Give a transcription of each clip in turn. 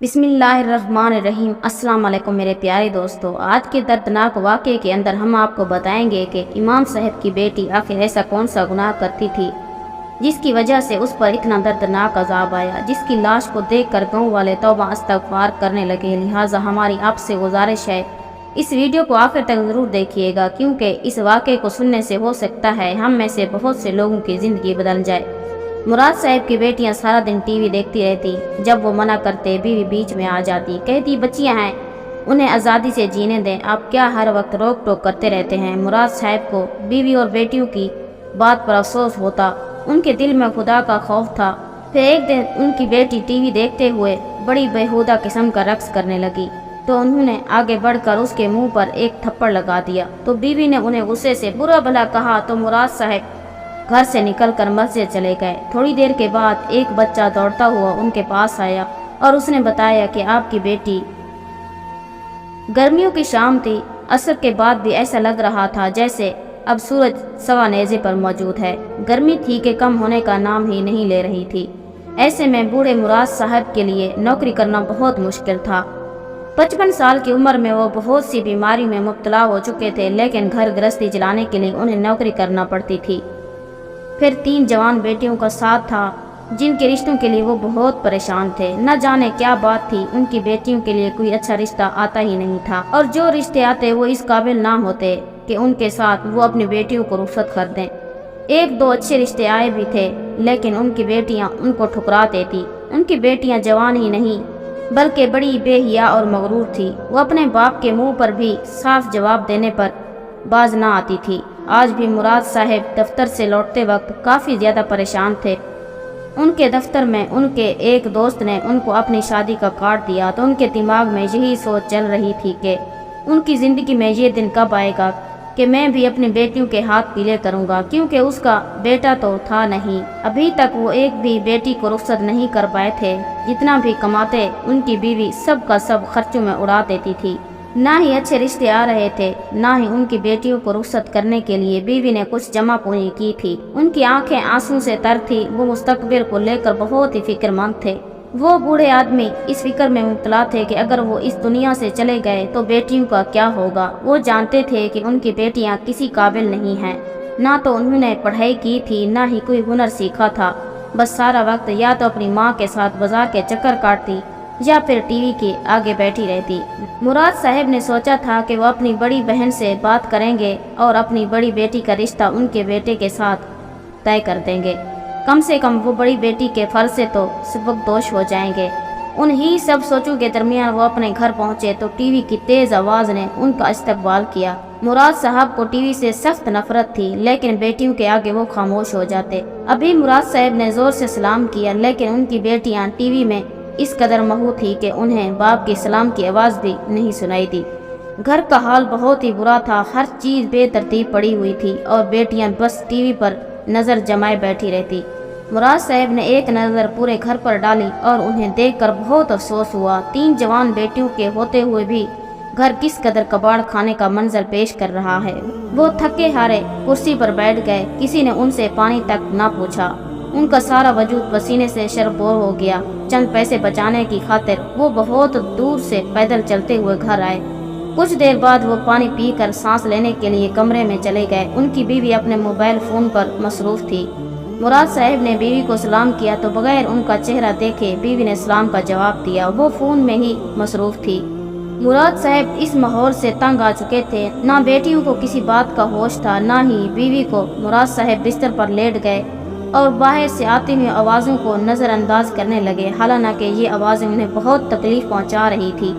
बिस्मिल्लाहिर्रहमानिर्रहीम। अस्सलाम वालेकुम मेरे प्यारे दोस्तों। आज के दर्दनाक वाक़े के अंदर हम आपको बताएंगे कि इमाम साहब की बेटी आखिर ऐसा कौन सा गुनाह करती थी जिसकी वजह से उस पर इतना दर्दनाक अजाब आया, जिसकी लाश को देखकर गाँव वाले तौबा इस्तग़फ़ार करने लगे। लिहाजा हमारी आपसे गुजारिश है, इस वीडियो को आखिर तक ज़रूर देखिएगा, क्योंकि इस वाक़े को सुनने से हो सकता है हम में से बहुत से लोगों की ज़िंदगी बदल जाए। मुराद साहब की बेटियां सारा दिन टीवी देखती रहती। जब वो मना करते बीवी बीच में आ जाती, कहती बच्चियां हैं, उन्हें आज़ादी से जीने दें, आप क्या हर वक्त रोक टोक करते रहते हैं। मुराद साहब को बीवी और बेटियों की बात पर अफसोस होता, उनके दिल में खुदा का खौफ था। फिर एक दिन उनकी बेटी टीवी देखते हुए बड़ी बेहुदा किस्म का रक्स करने लगी तो उन्होंने आगे बढ़कर उसके मुंह पर एक थप्पड़ लगा दिया। तो बीवी ने उन्हें गुस्से से बुरा भला कहा तो मुराद साहब घर से निकलकर मस्जिद चले गए। थोड़ी देर के बाद एक बच्चा दौड़ता हुआ उनके पास आया और उसने बताया कि आपकी बेटी। गर्मियों की शाम थी, असर के बाद भी ऐसा लग रहा था जैसे अब सूरज सवा नेज़े पर मौजूद है। गर्मी थी कि कम होने का नाम ही नहीं ले रही थी। ऐसे में बूढ़े मुराद साहब के लिए नौकरी करना बहुत मुश्किल था। 55 साल की उम्र में वो बहुत सी बीमारी में मुब्तला हो चुके थे, लेकिन घर गृहस्थी चलाने के लिए उन्हें नौकरी करना पड़ती थी। फिर 3 जवान बेटियों का साथ था जिनके रिश्तों के लिए वो बहुत परेशान थे। न जाने क्या बात थी, उनकी बेटियों के लिए कोई अच्छा रिश्ता आता ही नहीं था, और जो रिश्ते आते वो इस काबिल ना होते कि उनके साथ वो अपनी बेटियों को रुखसत कर दें। 1-2 अच्छे रिश्ते आए भी थे, लेकिन उनकी बेटियां उनको ठुकरा देती। उनकी बेटियां जवान ही नहीं बल्कि बड़ी बेहिया और मगरूर थी। वो अपने बाप के मुंह पर भी साफ जवाब देने पर बाज ना आती थी। आज भी मुराद साहब दफ्तर से लौटते वक्त काफ़ी ज़्यादा परेशान थे। उनके दफ्तर में उनके एक दोस्त ने उनको अपनी शादी का कार्ड दिया तो उनके दिमाग में यही सोच चल रही थी कि उनकी ज़िंदगी में ये दिन कब आएगा कि मैं भी अपनी बेटियों के हाथ पीले करूंगा, क्योंकि उसका बेटा तो था नहीं। अभी तक वो एक भी बेटी को रुखसत नहीं कर पाए थे। जितना भी कमाते उनकी बीवी सब का सब खर्चों में उड़ा देती थी। ना ही अच्छे रिश्ते आ रहे थे, ना ही उनकी बेटियों को रुखसत करने के लिए बीवी ने कुछ जमा पूंजी की थी। उनकी आंखें आंसू से तर थी। वो मुस्तकबिल को लेकर बहुत ही फिक्रमंद थे। वो बूढ़े आदमी इस फिक्र में मुब्तला थे कि अगर वो इस दुनिया से चले गए तो बेटियों का क्या होगा। वो जानते थे कि उनकी बेटियां किसी काबिल नहीं हैं। ना तो उन्होंने पढ़ाई की थी, ना ही कोई हुनर सीखा था। बस सारा वक्त या तो अपनी माँ के साथ बाजार के चक्कर काटती या फिर टीवी के आगे बैठी रहती। मुराद साहब ने सोचा था कि वो अपनी बड़ी बहन से बात करेंगे और अपनी बड़ी बेटी का रिश्ता उनके बेटे के साथ तय कर देंगे। कम से कम वो बड़ी बेटी के फर्ज से तो सबकदोश हो जाएंगे। उन्हीं सब सोचों के दरमियान वो अपने घर पहुंचे तो टीवी की तेज आवाज़ ने उनका इस्तकबाल किया। मुराद साहब को टीवी से सख्त नफरत थी, लेकिन बेटियों के आगे वो खामोश हो जाते। अभी मुराद साहब ने जोर से सलाम किया, लेकिन उनकी बेटियां टीवी में इस कदर महू थी कि उन्हें बाप की सलाम की आवाज़ भी नहीं सुनाई दी। घर का हाल बहुत ही बुरा था, हर चीज़ बेतरतीब पड़ी हुई थी और बेटियां बस टीवी पर नज़र जमाए बैठी रहती। मुराद साहब ने एक नज़र पूरे घर पर डाली और उन्हें देखकर बहुत अफसोस हुआ। 3 जवान बेटियों के होते हुए भी घर किस कदर कबाड़ खाने का मंजर पेश कर रहा है। वो थके हारे कुर्सी पर बैठ गए। किसी ने उनसे पानी तक ना पूछा। उनका सारा वजूद पसीने से शरबोर हो गया। चंद पैसे बचाने की खातिर वो बहुत दूर से पैदल चलते हुए घर आए। कुछ देर बाद वो पानी पीकर सांस लेने के लिए कमरे में चले गए। उनकी बीवी अपने मोबाइल फ़ोन पर मसरूफ़ थी। मुराद साहब ने बीवी को सलाम किया तो बगैर उनका चेहरा देखे बीवी ने सलाम का जवाब दिया। वो फ़ोन में ही मसरूफ़ थी। मुराद साहब इस माहौल से तंग आ चुके थे। ना बेटियों को किसी बात का होश था, ना ही बीवी को। मुराद साहब बिस्तर पर लेट गए और बाहर से आती हुई आवाज़ों को नज़रअंदाज करने लगे। हालांकि ये आवाज़ें उन्हें बहुत तकलीफ़ पहुंचा रही थी।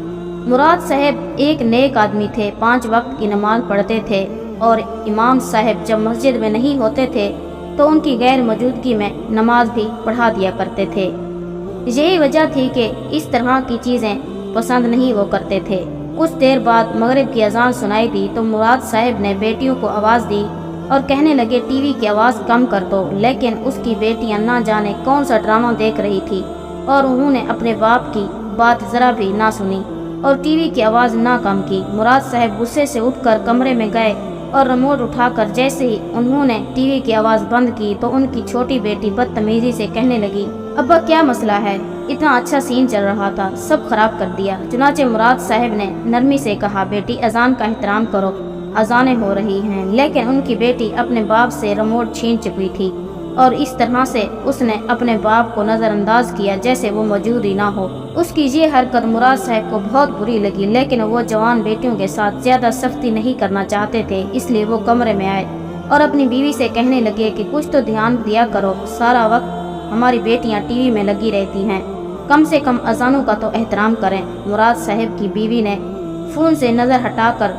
मुराद साहब एक नेक आदमी थे, 5 वक्त की नमाज पढ़ते थे और इमाम साहब जब मस्जिद में नहीं होते थे तो उनकी गैर मौजूदगी में नमाज भी पढ़ा दिया करते थे। यही वजह थी कि इस तरह की चीज़ें पसंद नहीं वो करते थे। कुछ देर बाद मगरिब की अजान सुनाई दी तो मुराद साहब ने बेटियों को आवाज़ दी और कहने लगे टीवी की आवाज़ कम कर दो। लेकिन उसकी बेटियां ना जाने कौन सा ड्रामा देख रही थी और उन्होंने अपने बाप की बात ज़रा भी ना सुनी और टीवी की आवाज़ ना कम की। मुराद साहब गुस्से से उठकर कमरे में गए और रिमोट उठाकर जैसे ही उन्होंने टीवी की आवाज़ बंद की तो उनकी छोटी बेटी बदतमीजी से कहने लगी, अब्बा क्या मसला है, इतना अच्छा सीन चल रहा था, सब खराब कर दिया। चुनाचे मुराद साहब ने नरमी से कहा, बेटी अजान का एहतराम करो, अजानें हो रही हैं। लेकिन उनकी बेटी अपने बाप से रिमोट छीन चुकी थी और इस तरह से उसने अपने बाप को नज़रअंदाज किया जैसे वो मौजूद ही ना हो। उसकी ये हरकत मुराद साहब को बहुत बुरी लगी, लेकिन वो जवान बेटियों के साथ ज़्यादा सख्ती नहीं करना चाहते थे। इसलिए वो कमरे में आए और अपनी बीवी से कहने लगे कि कुछ तो ध्यान दिया करो, सारा वक्त हमारी बेटियां टीवी में लगी रहती हैं, कम से कम अजानों का तो एहतराम करें। मुराद साहब की बीवी ने फ़ोन से नज़र हटाकर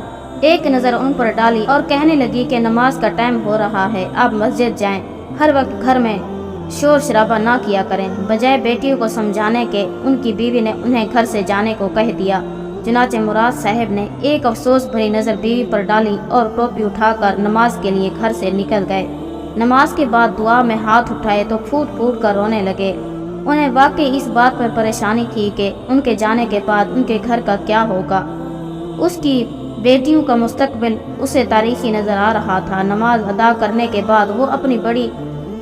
एक नज़र उन पर डाली और कहने लगी कि नमाज का टाइम हो रहा है, आप मस्जिद जाएं, हर वक्त घर में शोर शराबा ना किया करें। बजाय बेटियों को समझाने के उनकी बीवी ने उन्हें घर से जाने को कह दिया। चुनाचे मुराद साहब ने एक अफसोस भरी नज़र बीवी पर डाली और टोपी उठाकर नमाज के लिए घर से निकल गए। नमाज के बाद दुआ में हाथ उठाए तो फूट फूट कर रोने लगे। उन्हें वाकई इस बात पर परेशानी थी कि उनके जाने के बाद उनके घर का क्या होगा। उसकी बेटियों का मुस्तकबिल उसे तारीखी नज़र आ रहा था। नमाज अदा करने के बाद वो अपनी बड़ी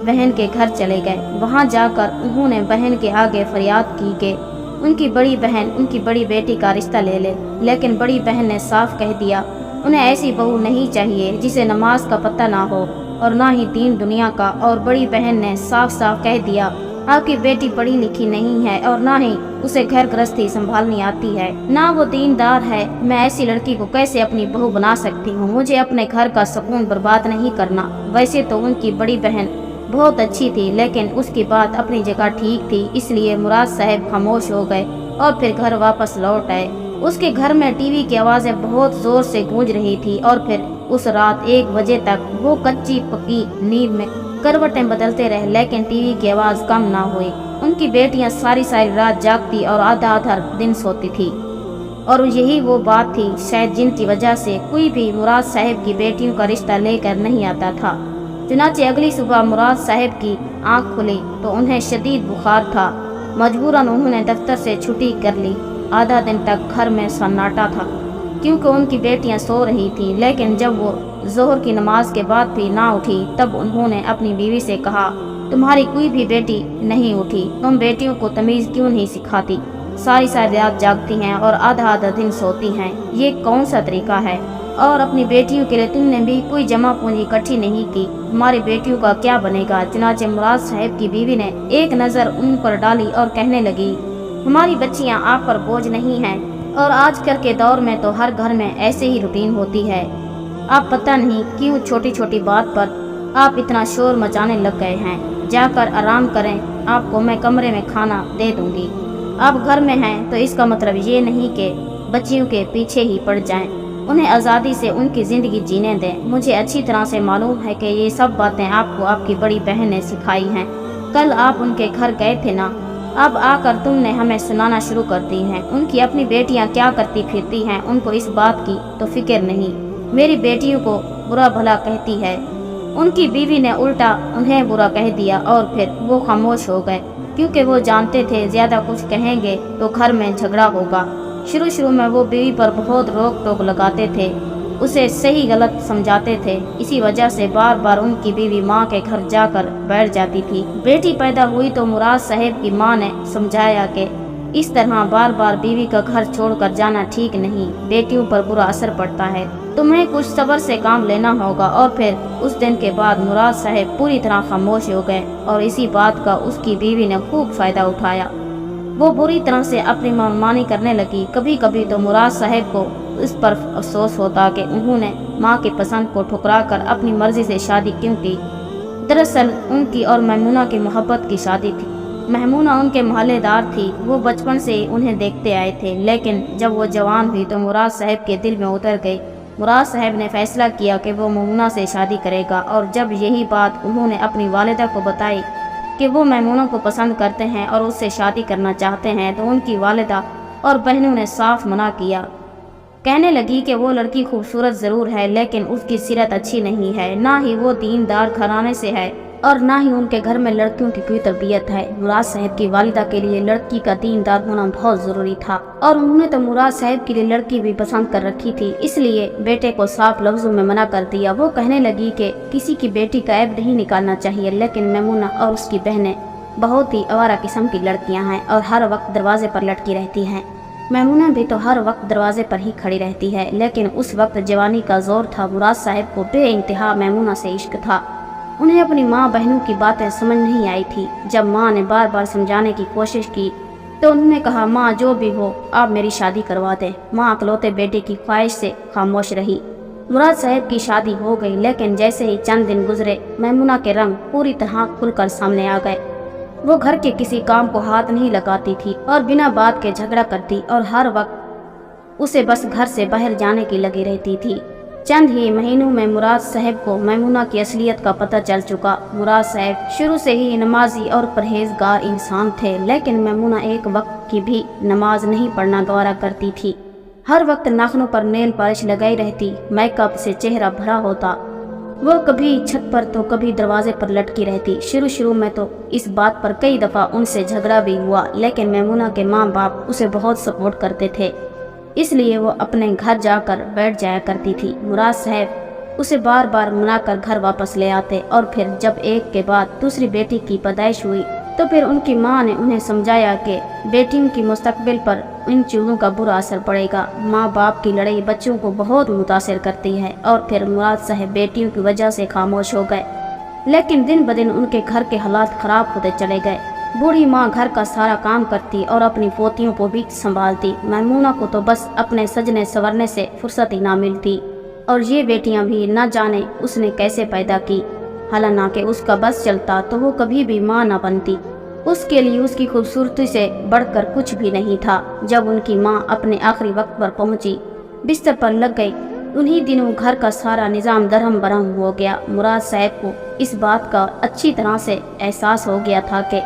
बहन के घर चले गए। वहाँ जाकर उन्होंने बहन के आगे फरियाद की कि उनकी बड़ी बहन उनकी बड़ी बेटी का रिश्ता ले ले। लेकिन बड़ी बहन ने साफ कह दिया, उन्हें ऐसी बहू नहीं चाहिए जिसे नमाज का पता ना हो और ना ही दीन दुनिया का। और बड़ी बहन ने साफ साफ कह दिया, आपकी बेटी पढ़ी लिखी नहीं है और ना ही उसे घर गृहस्थी संभालनी आती है, ना वो दीनदार है। मैं ऐसी लड़की को कैसे अपनी बहू बना सकती हूँ? मुझे अपने घर का सुकून बर्बाद नहीं करना। वैसे तो उनकी बड़ी बहन बहुत अच्छी थी, लेकिन उसकी बात अपनी जगह ठीक थी। इसलिए मुराद साहब खामोश हो गए और फिर घर वापस लौट आए। उसके घर में टीवी की आवाज़ें बहुत जोर से गूंज रही थी और फिर उस रात 1 बजे तक वो कच्ची पक्की नींद में करवटें बदलते रहे, लेकिन टीवी की आवाज़ कम ना हुई। उनकी बेटियां सारी सारी रात जागती और आधा आधा दिन सोती थी और यही वो बात थी शायद जिनकी वजह से कोई भी मुराद साहब की बेटियों का रिश्ता लेकर नहीं आता था। चुनाचे अगली सुबह मुराद साहब की आंख खुली तो उन्हें शदीद बुखार था। मजबूरन उन्होंने दफ्तर से छुट्टी कर ली। आधा दिन तक घर में सन्नाटा था क्योंकि उनकी बेटियां सो रही थीं। लेकिन जब वो जोहर की नमाज के बाद भी ना उठी तब उन्होंने अपनी बीवी से कहा, तुम्हारी कोई भी बेटी नहीं उठी, तुम बेटियों को तमीज़ क्यों नहीं सिखाती? सारी सारी रात जागती हैं और आधा आधा दिन सोती हैं, ये कौन सा तरीका है? और अपनी बेटियों के लिए तुमने भी कोई जमा पूंजी इकट्ठी नहीं की, हमारी बेटियों का क्या बनेगा? चुनाचे मुराद साहब की बीवी ने एक नज़र उन पर डाली और कहने लगी, हमारी बच्चियां आप पर बोझ नहीं हैं और आजकल के दौर में तो हर घर में ऐसे ही रूटीन होती है। आप पता नहीं क्यों छोटी छोटी बात पर आप इतना शोर मचाने लग गए हैं। जाकर आराम करें, आपको मैं कमरे में खाना दे दूंगी। आप घर में हैं तो इसका मतलब ये नहीं कि बच्चियों के पीछे ही पड़ जाएं। उन्हें आज़ादी से उनकी ज़िंदगी जीने दें। मुझे अच्छी तरह से मालूम है कि ये सब बातें आपको आपकी बड़ी बहन ने सिखाई हैं। कल आप उनके घर गए थे ना, अब आकर तुमने हमें सुनाना शुरू कर दी हैं। उनकी अपनी बेटियां क्या करती फिरती हैं, उनको इस बात की तो फिक्र नहीं। मेरी बेटियों को बुरा भला कहती है। उनकी बीवी ने उल्टा उन्हें बुरा कह दिया और फिर वो खामोश हो गए क्योंकि वो जानते थे ज़्यादा कुछ कहेंगे तो घर में झगड़ा होगा। शुरू शुरू में वो बीवी पर बहुत रोक टोक लगाते थे, उसे सही गलत समझाते थे। इसी वजह से बार बार उनकी बीवी माँ के घर जाकर बैठ जाती थी। बेटी पैदा हुई तो मुराद साहब की माँ ने समझाया कि इस तरह बार बार बीवी का घर छोड़कर जाना ठीक नहीं, बेटियों पर बुरा असर पड़ता है। तुम्हें कुछ सब्र से काम लेना होगा। और फिर उस दिन के बाद मुराद साहब पूरी तरह खामोश हो गए और इसी बात का उसकी बीवी ने खूब फायदा उठाया। वो बुरी तरह से अपनी मनमानी करने लगी। कभी कभी तो मुराद साहब को इस पर अफसोस होता कि उन्होंने माँ की पसंद को ठुकराकर अपनी मर्जी से शादी क्यों की। दरअसल उनकी और मैमूना की मोहब्बत की शादी थी। मैमूना उनके मोहल्लेदार थी, वो बचपन से उन्हें देखते आए थे। लेकिन जब वो जवान हुई तो मुराद साहब के दिल में उतर गई। मुराद साहब ने फैसला किया कि वो मैमूना से शादी करेगा। और जब यही बात उन्होंने अपनी वालिदा को बताई कि वो मैमूना को पसंद करते हैं और उससे शादी करना चाहते हैं तो उनकी वालिदा और बहनों ने साफ मना किया। कहने लगी कि वो लड़की खूबसूरत ज़रूर है लेकिन उसकी सीरत अच्छी नहीं है, ना ही वो दीनदार घराने से है और ना ही उनके घर में लड़कियों की कोई तरबियत है। मुराद साहब की वालिदा के लिए लड़की का दीनदार होना बहुत ज़रूरी था और उन्होंने तो मुराद साहब के लिए लड़की भी पसंद कर रखी थी। इसलिए बेटे को साफ लफ्ज़ों में मना कर दिया। वो कहने लगी कि किसी की बेटी का ऐब नहीं निकालना चाहिए, लेकिन मैमूना और उसकी बहनें बहुत ही आवारा किस्म की लड़कियां हैं और हर वक्त दरवाजे पर लटकी रहती हैं। मैमूना भी तो हर वक्त दरवाजे पर ही खड़ी रहती है, लेकिन उस वक्त जवानी का जोर था। मुराद साहब को बेइंतहा मैमूना से इश्क था। उन्हें अपनी माँ बहनों की बातें समझ नहीं आई थी। जब माँ ने बार बार समझाने की कोशिश की तो उन्होंने कहा, माँ जो भी हो आप मेरी शादी करवा दें। माँ अकलौते बेटे की ख्वाहिश से खामोश रही। मुराद साहब की शादी हो गई, लेकिन जैसे ही चंद दिन गुजरे मैमूना के रंग पूरी तरह खुलकर सामने आ गए। वो घर के किसी काम को हाथ नहीं लगाती थी और बिना बात के झगड़ा करती और हर वक्त उसे बस घर से बाहर जाने की लगी रहती थी। चंद ही महीनों में मुराद साहब को मैमूना की असलियत का पता चल चुका। मुराद साहब शुरू से ही नमाजी और परहेजगार इंसान थे, लेकिन मैमूना एक वक्त की भी नमाज नहीं पढ़ना गवारा करती थी। हर वक्त नाखूनों पर नेल पॉलिश लगाई रहती, मेकअप से चेहरा भरा होता। वो कभी छत पर तो कभी दरवाजे पर लटकी रहती। शुरू में तो इस बात पर कई दफ़ा उनसे झगड़ा भी हुआ, लेकिन मैमूना के माँ बाप उसे बहुत सपोर्ट करते थे, इसलिए वो अपने घर जाकर बैठ जाया करती थी। मुराद साहब उसे बार बार मनाकर घर वापस ले आते और फिर जब एक के बाद दूसरी बेटी की पैदाइश हुई तो फिर उनकी माँ ने उन्हें समझाया कि बेटियों की मुस्तकबिल पर इन चीज़ों का बुरा असर पड़ेगा। माँ बाप की लड़ाई बच्चों को बहुत मुतासिर करती है और फिर मुराद साहब बेटियों की वजह से खामोश हो गए, लेकिन दिन ब दिन उनके घर के हालात ख़राब होते चले गए। बूढ़ी माँ घर का सारा काम करती और अपनी पोतियों को भी संभालती। मैमूना को तो बस अपने सजने संवरने से फुर्सत ही ना मिलती और ये बेटियां भी न जाने उसने कैसे पैदा की। हालांकि उसका बस चलता तो वो कभी भी माँ न बनती। उसके लिए उसकी खूबसूरती से बढ़कर कुछ भी नहीं था। जब उनकी माँ अपने आखिरी वक्त पर पहुंची, बिस्तर पर लग गई, उन्हीं दिनों घर का सारा निज़ाम दरहम बरहम हो गया। मुराद साहब को इस बात का अच्छी तरह से एहसास हो गया था कि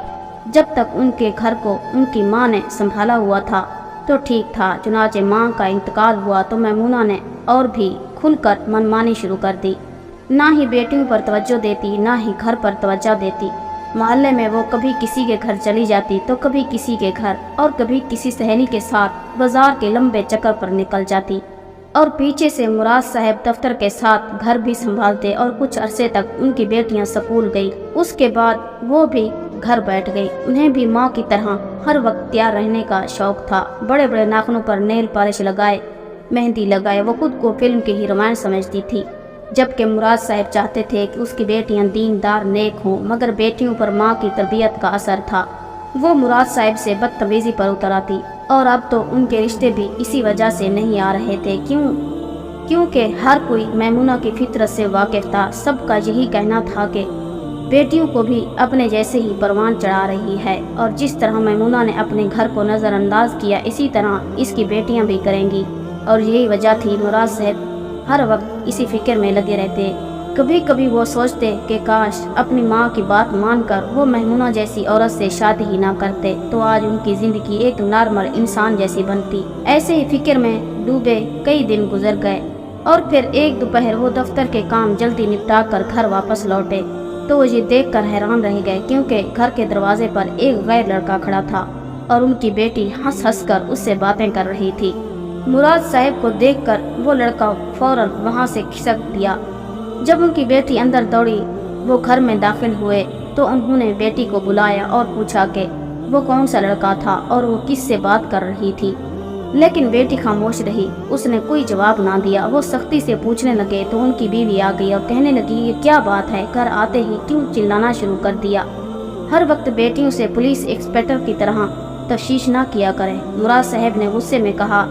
जब तक उनके घर को उनकी माँ ने संभाला हुआ था तो ठीक था। चुनाचे माँ का इंतकाल हुआ तो मैमूना ने और भी खुलकर मनमानी शुरू कर दी। ना ही बेटियों पर तवज्जो देती, ना ही घर पर तवज्जो देती। मोहल्ले में वो कभी किसी के घर चली जाती तो कभी किसी के घर और कभी किसी सहेली के साथ बाजार के लंबे चक्कर पर निकल जाती और पीछे से मुराद साहब दफ्तर के साथ घर भी संभालते और कुछ अरसे तक उनकी बेटियां स्कूल गई। उसके बाद वो भी घर बैठ गई। उन्हें भी माँ की तरह हर वक्त तैयार रहने का शौक था। बड़े बड़े नाखूनों पर नेल पॉलिश लगाए, मेहंदी लगाए, वो खुद को फिल्म की हीरोइन समझती थी, जबकि मुराद साहब चाहते थे कि उसकी बेटियां दीनदार नेक हों। मगर बेटियों पर माँ की तरबियत का असर था। वो मुराद साहब से बदतमीजी पर उतर आती और अब तो उनके रिश्ते भी इसी वजह से नहीं आ रहे थे। क्योंकि हर कोई मैमूना की फितरत से वाकिफ था। सबका यही कहना था कि बेटियों को भी अपने जैसे ही परवान चढ़ा रही है और जिस तरह मैमूना ने अपने घर को नज़रअंदाज किया, इसी तरह इसकी बेटियां भी करेंगी। और यही वजह थी मुराद साहब हर वक्त इसी फिक्र में लगे रहते। कभी कभी वो सोचते कि काश अपनी माँ की बात मानकर वो मैमूना जैसी औरत से शादी ही ना करते तो आज उनकी ज़िंदगी एक नॉर्मल इंसान जैसी बनती। ऐसे ही फिक्र में डूबे कई दिन गुजर गए और फिर एक दोपहर वो दफ्तर के काम जल्दी निपटा कर घर वापस लौटे तो वो ये देख कर हैरान रह गए, क्योंकि घर के दरवाजे पर एक गैर लड़का खड़ा था और उनकी बेटी हंस हंस कर उससे बातें कर रही थी। मुराद साहब को देखकर वो लड़का फौरन वहाँ से खिसक दिया। जब उनकी बेटी अंदर दौड़ी, वो घर में दाखिल हुए तो उन्होंने बेटी को बुलाया और पूछा कि वो कौन सा लड़का था और वो किस से बात कर रही थी, लेकिन बेटी खामोश रही। उसने कोई जवाब ना दिया। वो सख्ती से पूछने लगे तो उनकी बीवी आ गई और कहने लगी, ये क्या बात है, घर आते ही क्यों चिल्लाना शुरू कर दिया। हर वक्त बेटियों से पुलिस इंस्पेक्टर की तरह तफ्तीश ना किया करें। मुराद साहब ने गुस्से में कहा,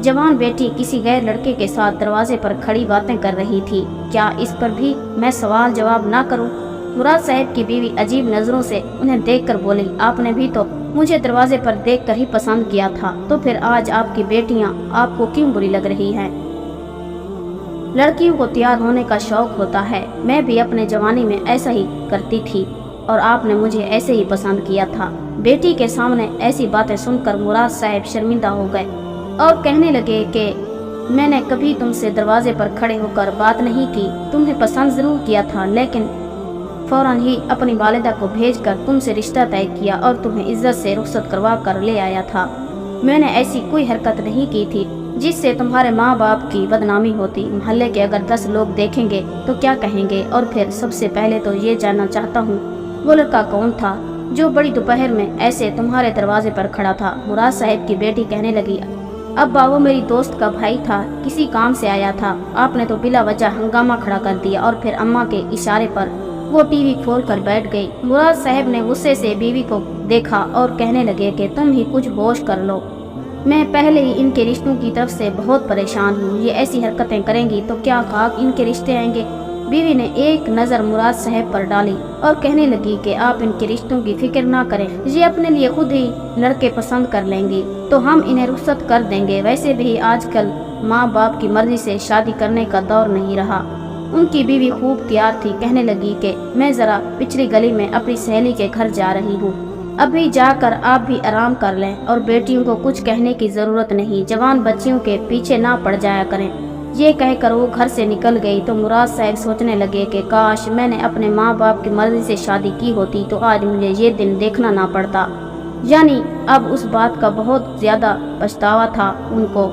जवान बेटी किसी गैर लड़के के साथ दरवाजे पर खड़ी बातें कर रही थी, क्या इस पर भी मैं सवाल जवाब ना करूं? मुराद साहब की बीवी अजीब नज़रों से उन्हें देखकर बोली, आपने भी तो मुझे दरवाजे पर देखकर ही पसंद किया था, तो फिर आज आपकी बेटियां आपको क्यों बुरी लग रही हैं? लड़कियों को तैयार होने का शौक होता है, मैं भी अपने जवानी में ऐसा ही करती थी और आपने मुझे ऐसे ही पसंद किया था। बेटी के सामने ऐसी बातें सुनकर मुराद साहब शर्मिंदा हो गए और कहने लगे कि मैंने कभी तुमसे दरवाजे पर खड़े होकर बात नहीं की, तुम्हें पसंद ज़रूर किया था, लेकिन फ़ौरन ही अपनी वालिदा को भेजकर तुमसे रिश्ता तय किया और तुम्हें इज्जत से रुखसत करवा कर ले आया था। मैंने ऐसी कोई हरकत नहीं की थी जिससे तुम्हारे माँ बाप की बदनामी होती। मोहल्ले के अगर 10 लोग देखेंगे तो क्या कहेंगे? और फिर सबसे पहले तो ये जानना चाहता हूँ वो लड़का कौन था جو بڑی دوپہر میں ایسے تمہارے دروازے پر کھڑا تھا۔ مراد صاحب کی بیٹی کہنے لگی، ابا وہ میری دوست کا بھائی تھا، کسی کام سے آیا تھا، آپ نے تو بلا وجہ ہنگامہ کھڑا کر دیا۔ اور پھر اماں کے اشارے پر وہ ٹی وی کھول کر بیٹھ گئی۔ مراد صاحب نے غصے سے بیوی کو دیکھا اور کہنے لگے کہ تم ہی کچھ ہوش کر لو، میں پہلے ہی ان کے رشتوں کی طرف سے بہت پریشان ہوں، یہ ایسی حرکتیں کریں گی تو کیا خاک ان کے رشتے آئیں گے۔ بیوی نے ایک نظر مراد صاحب پر ڈالی اور کہنے لگی کہ آپ ان کے رشتوں کی فکر نہ کریں، یہ اپنے لیے خود ہی لڑکے پسند کر لیں گی تو ہم انہیں رخصت کر دیں گے۔ ویسے بھی آج کل ماں باپ کی مرضی سے شادی کرنے کا دور نہیں رہا۔ ان کی بیوی خوب تیار تھی، کہنے لگی کہ میں ذرا پچھلی گلی میں اپنی سہیلی کے گھر جا رہی ہوں، ابھی جا کر آپ بھی آرام کر لیں اور بیٹیوں کو کچھ کہنے کی ضرورت نہیں، جوان بچیوں کے پیچھے نہ پڑ جایا کریں۔ یہ کہہ کر وہ گھر سے نکل گئی تو مراد صاحب سوچنے لگے کہ کاش میں نے اپنے ماں باپ کی مرضی سے شادی کی ہوتی تو آج مجھے یہ دن دیکھنا نہ پڑتا۔ یعنی اب اس بات کا بہت زیادہ پچھتاوا تھا ان کو۔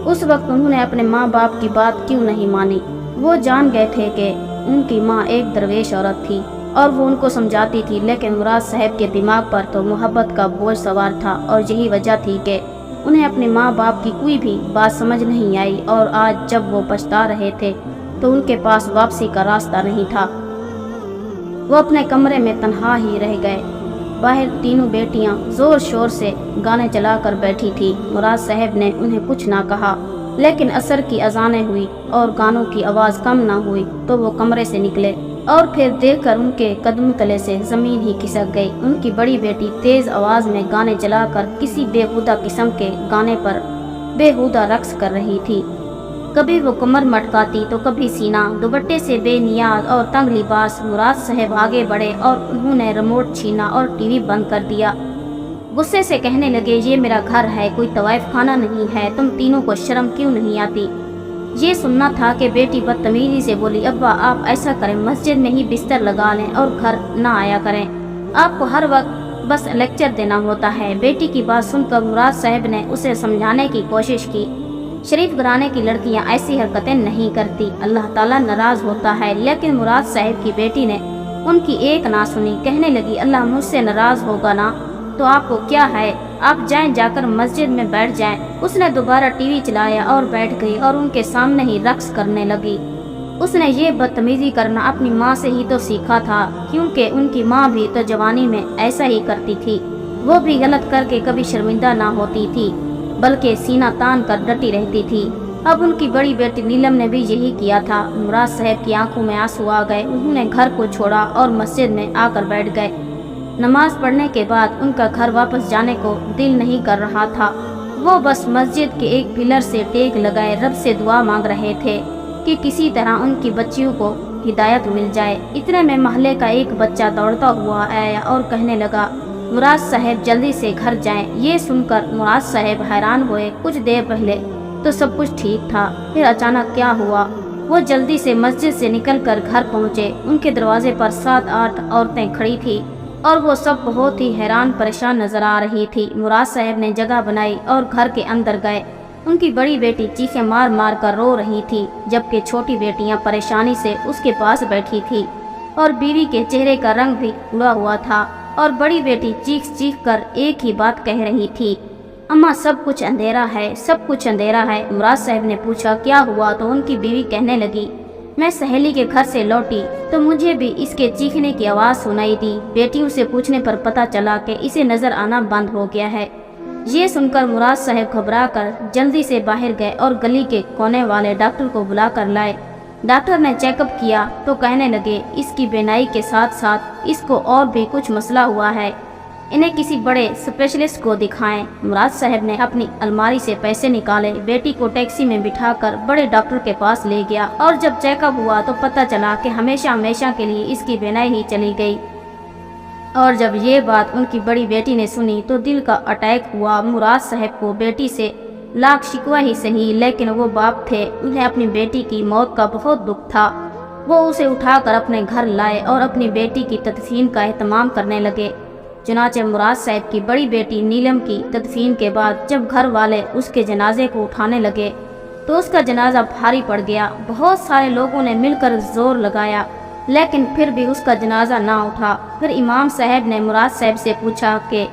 اس وقت انہوں نے اپنے ماں باپ کی بات کیوں نہیں مانی؟ وہ جان گئے تھے کہ ان کی ماں ایک درویش عورت تھی اور وہ ان کو سمجھاتی تھی، لیکن مراد صاحب کے دماغ پر تو محبت کا بوجھ سوار تھا اور یہی وجہ تھی کہ انہیں اپنے ماں باپ کی کوئی بھی بات سمجھ نہیں آئی، اور آج جب وہ پچھتا رہے تھے تو ان کے پاس واپسی کا راستہ نہیں تھا۔ وہ اپنے کمرے میں تنہا ہی رہ گئے۔ باہر تینوں بیٹیاں زور شور سے گانے چلا کر بیٹھی تھی۔ مراد صاحب نے انہیں کچھ نہ کہا، لیکن عصر کی اذانیں ہوئی اور گانوں کی آواز کم نہ ہوئی تو وہ کمرے سے نکلے اور پھر دیکھ کر ان کے قدموں تلے سے زمین ہی کھسک گئی۔ ان کی بڑی بیٹی تیز آواز میں گانے چلا کر کسی بےہودہ قسم کے گانے پر بےہودہ رقص کر رہی تھی۔ کبھی وہ کمر مٹکاتی تو کبھی سینہ، دوپٹے سے بے نیاز اور تنگ لباس۔ مراد صاحب آگے بڑھے اور انہوں نے ریموٹ چھینا اور ٹی وی بند کر دیا۔ غصے سے کہنے لگے، یہ میرا گھر ہے، کوئی طوائف خانہ نہیں ہے، تم تینوں کو شرم کیوں نہیں آتی؟ یہ سننا تھا کہ بیٹی بدتمیزی سے بولی، ابا آپ ایسا کریں، مسجد میں ہی بستر لگا لیں اور گھر نہ آیا کریں، آپ کو ہر وقت بس لیکچر دینا ہوتا ہے۔ بیٹی کی بات سن کر مراد صاحب نے اسے سمجھانے کی کوشش کی، شریف گھرانے کی لڑکیاں ایسی حرکتیں نہیں کرتی، اللہ تعالیٰ ناراض ہوتا ہے۔ لیکن مراد صاحب کی بیٹی نے ان کی ایک نہ سنی، کہنے لگی، اللہ مجھ سے ناراض ہوگا نا تو آپ کو کیا ہے، آپ جائیں، جا کر مسجد میں بیٹھ جائیں۔ اس نے دوبارہ ٹی وی چلایا اور بیٹھ گئی اور ان کے سامنے ہی رقص کرنے لگی۔ اس نے یہ بدتمیزی کرنا اپنی ماں سے ہی تو سیکھا تھا، کیونکہ ان کی ماں بھی تو جوانی میں ایسا ہی کرتی تھی، وہ بھی غلط کر کے کبھی شرمندہ نہ ہوتی تھی بلکہ سینہ تان کر ڈٹی رہتی تھی۔ اب ان کی بڑی بیٹی نیلم نے بھی یہی کیا تھا۔ مراد صاحب کی آنکھوں میں آنسو آ گئے، انہوں نے گھر کو چھوڑا اور مسجد میں آ کر بیٹھ گئے۔ نماز پڑھنے کے بعد ان کا گھر واپس جانے کو دل نہیں کر رہا تھا، وہ بس مسجد کے ایک پلر سے ٹیک لگائے رب سے دعا مانگ رہے تھے کہ کسی طرح ان کی بچیوں کو ہدایت مل جائے۔ اتنے میں محلے کا ایک بچہ دوڑتا ہوا آیا اور کہنے لگا، مراد صاحب جلدی سے گھر جائیں۔ یہ سن کر مراد صاحب حیران ہوئے، کچھ دیر پہلے تو سب کچھ ٹھیک تھا، پھر اچانک کیا ہوا؟ وہ جلدی سے مسجد سے نکل کر گھر پہنچے۔ ان کے دروازے پر 7-8 عورتیں کھڑی تھیں اور وہ سب بہت ہی حیران پریشان نظر آ رہی تھی۔ مراد صاحب نے جگہ بنائی اور گھر کے اندر گئے۔ ان کی بڑی بیٹی چیخیں مار مار کر رو رہی تھی، جبکہ چھوٹی بیٹیاں پریشانی سے اس کے پاس بیٹھی تھی اور بیوی کے چہرے کا رنگ بھی اڑا ہوا تھا، اور بڑی بیٹی چیخ چیخ کر ایک ہی بات کہہ رہی تھی، اماں سب کچھ اندھیرا ہے، سب کچھ اندھیرا ہے۔ مراد صاحب نے پوچھا کیا ہوا تو ان کی بیوی کہنے لگی، میں سہیلی کے گھر سے لوٹی تو مجھے بھی اس کے چیخنے کی آواز سنائی دی، بیٹیوں سے پوچھنے پر پتہ چلا کہ اسے نظر آنا بند ہو گیا ہے۔ یہ سن کر مراد صاحب گھبرا کر جلدی سے باہر گئے اور گلی کے کونے والے ڈاکٹر کو بلا کر لائے۔ ڈاکٹر نے چیک اپ کیا تو کہنے لگے، اس کی بینائی کے ساتھ ساتھ اس کو اور بھی کچھ مسئلہ ہوا ہے، انہیں کسی بڑے اسپیشلسٹ کو دکھائیں۔ مراد صاحب نے اپنی الماری سے پیسے نکالے، بیٹی کو ٹیکسی میں بٹھا کر بڑے ڈاکٹر کے پاس لے گیا، اور جب چیک اپ ہوا تو پتہ چلا کہ ہمیشہ ہمیشہ کے لیے اس کی بینائی ہی چلی گئی۔ اور جب یہ بات ان کی بڑی بیٹی نے سنی تو دل کا اٹیک ہوا۔ مراد صاحب کو بیٹی سے لاکھ شکوہ ہی سہی، لیکن وہ باپ تھے، انہیں اپنی بیٹی کی موت کا بہت دکھ تھا۔ وہ اسے اٹھا کر اپنے گھر لائے اور اپنی بیٹی کی تدفین کا اہتمام کرنے لگے۔ چنانچہ مراد صاحب کی بڑی بیٹی نیلم کی تدفین کے بعد جب گھر والے اس کے جنازے کو اٹھانے لگے، تو اس کا جنازہ بھاری پڑ گیا۔ بہت سارے لوگوں نے مل کر زور لگایا لیکن پھر بھی اس کا جنازہ نہ اٹھا۔ پھر امام صاحب نے مراد صاحب سے پوچھا کہ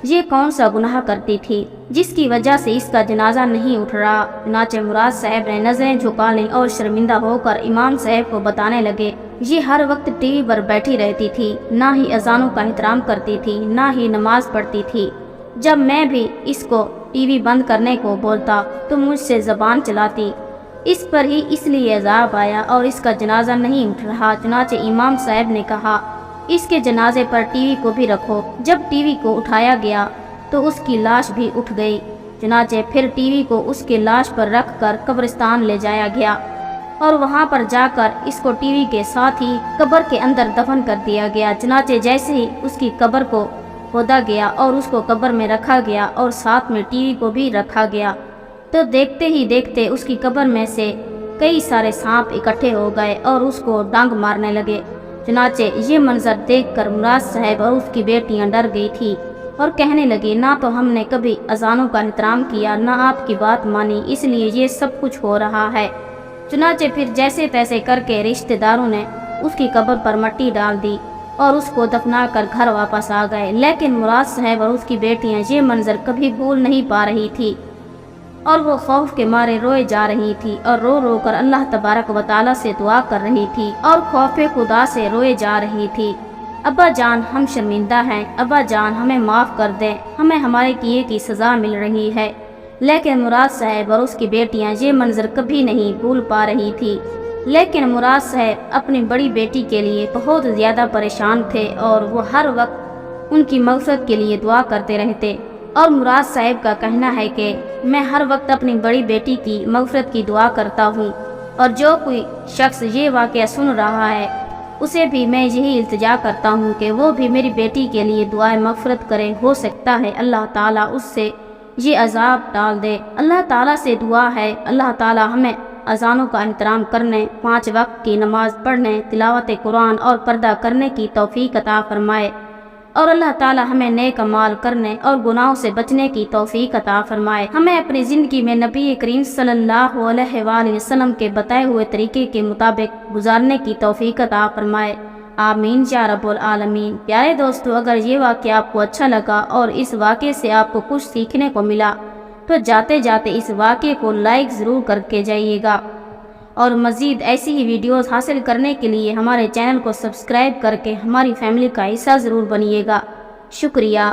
یہ کون سا گناہ کرتی تھی جس کی وجہ سے اس کا جنازہ نہیں اٹھ رہا۔ چنانچہ مراد صاحب نے نظریں جھکا لیں اور شرمندہ ہو کر امام صاحب کو بتانے لگے، یہ ہر وقت ٹی وی پر بیٹھی رہتی تھی، نہ ہی اذانوں کا احترام کرتی تھی، نہ ہی نماز پڑھتی تھی۔ جب میں بھی اس کو ٹی وی بند کرنے کو بولتا تو مجھ سے زبان چلاتی، اس پر ہی اس لیے عذاب آیا اور اس کا جنازہ نہیں اٹھ رہا۔ چنانچہ امام صاحب نے کہا، اس کے جنازے پر ٹی وی کو بھی رکھو۔ جب ٹی وی کو اٹھایا گیا تو اس کی لاش بھی اٹھ گئی۔ چنانچہ پھر ٹی وی کو اس کی لاش پر رکھ کر قبرستان لے جایا گیا اور وہاں پر جا کر اس کو ٹی وی کے ساتھ ہی قبر کے اندر دفن کر دیا گیا۔ چنانچہ جیسے ہی اس کی قبر کو کھودا گیا اور اس کو قبر میں رکھا گیا اور ساتھ میں ٹی وی کو بھی رکھا گیا تو دیکھتے ہی دیکھتے اس کی قبر میں سے کئی سارے سانپ اکٹھے ہو گئے اور اس کو ڈانگ مارنے لگے۔ چنانچہ یہ منظر دیکھ کر مراد صاحب اور اس کی بیٹیاں ڈر گئی تھی اور کہنے لگی، نہ تو ہم نے کبھی اذانوں کا احترام کیا، نہ آپ کی بات مانی، اس لیے یہ سب کچھ ہو رہا ہے۔ چنانچہ پھر جیسے تیسے کر کے رشتہ داروں نے اس کی قبر پر مٹی ڈال دی اور اس کو دفنا کر گھر واپس آ گئے۔ لیکن مراد صاحب اور اس کی بیٹیاں یہ منظر کبھی بھول نہیں پا رہی تھی اور وہ خوف کے مارے روئے جا رہی تھی اور رو رو کر اللہ تبارک و تعالیٰ سے دعا کر رہی تھی اور خوف خدا سے روئے جا رہی تھی، ابا جان ہم شرمندہ ہیں، ابا جان ہمیں معاف کر دیں، ہمیں ہمارے کیے کی سزا مل رہی ہے۔ لیکن مراد صاحب اور اس کی بیٹیاں یہ منظر کبھی نہیں بھول پا رہی تھی۔ لیکن مراد صاحب اپنی بڑی بیٹی کے لیے بہت زیادہ پریشان تھے اور وہ ہر وقت ان کی مغفرت کے لیے دعا کرتے رہتے، اور مراد صاحب کا کہنا ہے کہ میں ہر وقت اپنی بڑی بیٹی کی مغفرت کی دعا کرتا ہوں، اور جو کوئی شخص یہ واقعہ سن رہا ہے اسے بھی میں یہی التجا کرتا ہوں کہ وہ بھی میری بیٹی کے لیے دعائیں مغفرت کرے، ہو سکتا ہے اللہ تعالیٰ اس سے یہ عذاب ٹال دے۔ اللہ تعالیٰ سے دعا ہے اللہ تعالیٰ ہمیں اذانوں کا احترام کرنے، 5 وقت کی نماز پڑھنے، تلاوت قرآن اور پردہ کرنے کی توفیق عطا فرمائے، اور اللہ تعالیٰ ہمیں نیک اعمال کرنے اور گناہوں سے بچنے کی توفیق عطا فرمائے۔ ہمیں اپنی زندگی میں نبی کریم صلی اللہ علیہ وآلہ وسلم کے بتائے ہوئے طریقے کے مطابق گزارنے کی توفیق عطا فرمائے، آمین یا رب العالمین۔ پیارے دوستو، اگر یہ واقعہ آپ کو اچھا لگا اور اس واقعے سے آپ کو کچھ سیکھنے کو ملا تو جاتے جاتے اس واقعے کو لائک ضرور کر کے جائیے گا، اور مزید ایسی ہی ویڈیوز حاصل کرنے کے لیے ہمارے چینل کو سبسکرائب کر کے ہماری فیملی کا حصہ ضرور بنیے گا۔ شکریہ۔